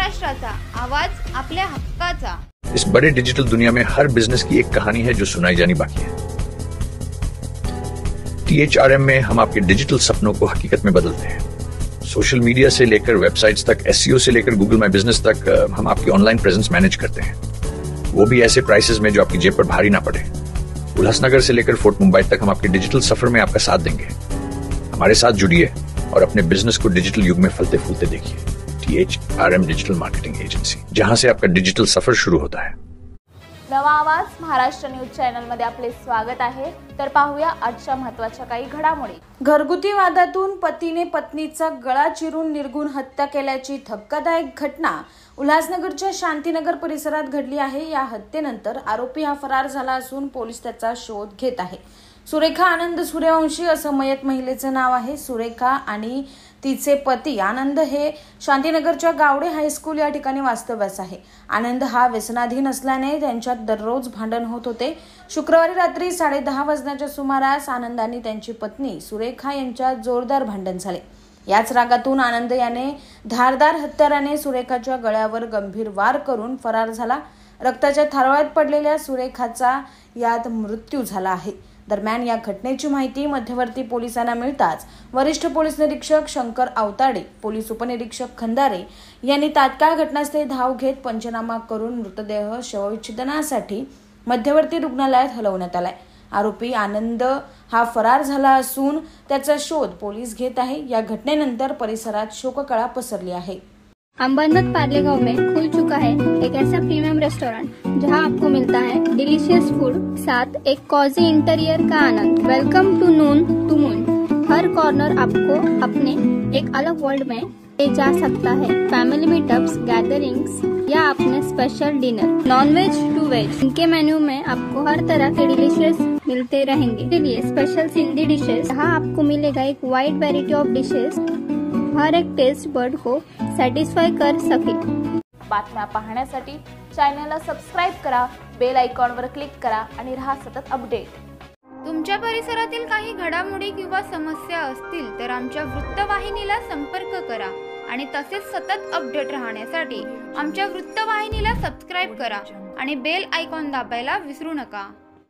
महाराष्ट्राचा आवाज आपल्या हक्काचा। इस बड़े डिजिटल दुनिया में हर बिजनेस की एक कहानी है जो सुनाई जानी बाकी है। THRM में हम आपके डिजिटल सपनों को हकीकत में बदलते हैं। सोशल मीडिया से लेकर वेबसाइट्स तक, SEO से लेकर गूगल माई बिजनेस तक हम आपकी ऑनलाइन प्रेजेंस मैनेज करते हैं, वो भी ऐसे प्राइसेस में जो आपकी जेब पर भारी ना पड़े। उल्लासनगर से लेकर फोर्ट मुंबई तक हम आपके डिजिटल सफर में आपका साथ देंगे। हमारे साथ जुड़िए और अपने बिजनेस को डिजिटल युग में फलते फूलते देखिए। THRM डिजिटल मार्केटिंग एजेंसी, जहां से आपका डिजिटल सफर शुरू होता है। नवा आवाज महाराष्ट्र न्यूज चॅनल मध्ये आपले स्वागत आहे। तर पाहूया आजच्या महत्त्वाच्या काही घडामोडी। घरगुती वादातून पतीने पत्नीचा गळा चिरून निर्घुण हत्या केल्याची धक्कादायक घटना उल्हासनगरच्या शांतीनगर परिसरात घडली आहे। या हत्येनंतर आरोपी हा फरार झाला असून पोलीस त्याचा शोध घेत आहे। सुरेखा आनंद सूर्यवंशी असं मयत महिलेचं नाव आहे। सुरेखा आणि तिचे पती आनंद हे शांतीनगरच्या गावडे हायस्कूल या ठिकाणी वास्तव्यास आहे। आनंद हा व्यसनाधीन असल्याने त्यांच्यात दररोज भांडण होत होते। शुक्रवारी रात्री 10:30 वाजण्याच्या सुमारास आनंद आणि त्यांची पत्नी सुरेखा यांच्यात जोरदार भांडण झाले। याच रागातून आनंद याने धारदार हत्याराने सुरेखाच्या गळ्यावर गंभीर वार करून फरार झाला। रक्ताच्या थारोळ्यात पडलेल्या सुरेखाचा यात मृत्यू झाला आहे। दरम्यान या घटनेची माहिती मध्यवर्ती पोलिसांना मिळताच वरिष्ठ पोलीस निरीक्षक शंकर आवताडे, पोलीस उपनिरीक्षक खंदारे यांनी तात्काळ घटनास्थळी धाव घेत पंचनामा करून मृतदेह शवविच्छेदनासाठी मध्यवर्ती रुग्णालयात हलवण्यात आलाय। आरोपी आनंद हा फरार झाला असून त्याचा शोध पोलीस घेत आहे। या घटनेनंतर परिसरात शोककळा पसरली आहे। अंबरनाथ पार्ले गांव में खुल चुका है एक ऐसा प्रीमियम रेस्टोरेंट जहां आपको मिलता है डिलीशियस फूड, साथ एक कॉजी इंटीरियर का आनंद। Welcome to noon to moon. हर कॉर्नर आपको अपने एक अलग वर्ल्ड में ले जा सकता है। फैमिली मीटअप्स, गैदरिंग्स या अपने special dinner, non veg to veg, इनके मेन्यू में आपको हर तरह के डिलीशियस मिलते रहेंगे। इसलिए स्पेशल सिंधी डिशेस, जहाँ आपको मिलेगा एक वाइड वेराइटी ऑफ डिशेस, हर एक टेस्ट बर्ड को सॅटिस्फाय कर सके। बातम्या पाहण्यासाठी चॅनलला सबस्क्राइब करा, बेल आयकॉनवर क्लिक करा आणि रहा सतत अपडेट। तुमच्या परिसरातील काही घडामोडी किंवा समस्या असतील तर आमच्या वृत्तवाहिनीला संपर्क करा आणि तसेच सतत अपडेट राहण्यासाठी आमच्या वृत्तवाहिनीला सबस्क्राइब करा आणि बेल आयकॉन दाबायला विसरू नका।